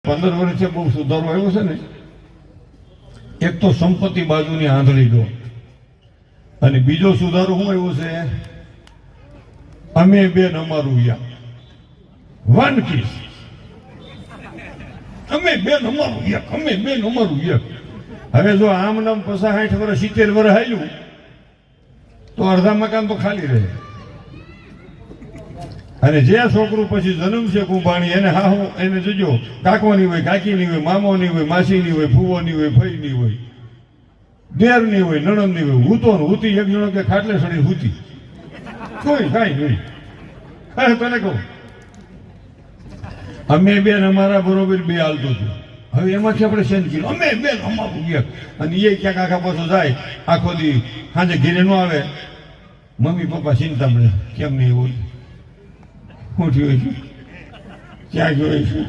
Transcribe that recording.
15 વર્ષે બહુ સુધારો આવ્યો છે ને. એક તો સંપત્તિ બાજુની આંધળી દો, અને બીજો સુધારો શું આવ્યો છે, અમે બેન અમારું યા વન કિસ, અમે બેન અમારું યક, અમે બેન અમારું યક. હવે જો આમ નામ 50-60 વર્ષ 70 વર્ષ હાલ્યું તો અડધા મકાન તો ખાલી રહે. અને જે છોકરું પછી જન્મશે કુંભાણી, એને હાહુ એને જોજો, કાકવાની હોય, કાકીની હોય, મામોની હોય, માસીની હોય, ફૂવોની હોય, ફઈની હોય, દેરની હોય, નણંદની હોય, હૂતો ને હૂતી એક જણો કે ખાટલે સડી હૂતી, કોઈ કાંઈ નહીં. હા તને કહું, અમે બેન અમારા બરોબર બે હાલતું હતું. હવે એમાંથી આપણે સેન્ડ કર્યું, અમે બેન અમારું એક. અને એ ક્યાંક આખા પાછો જાય, આખો દી સાંજે ઘેરે ન આવે, મમ્મી પપ્પા ચિંતા મળે, કેમ નહીં હોય, શું થયું છે, ક્યાં ગયો છે.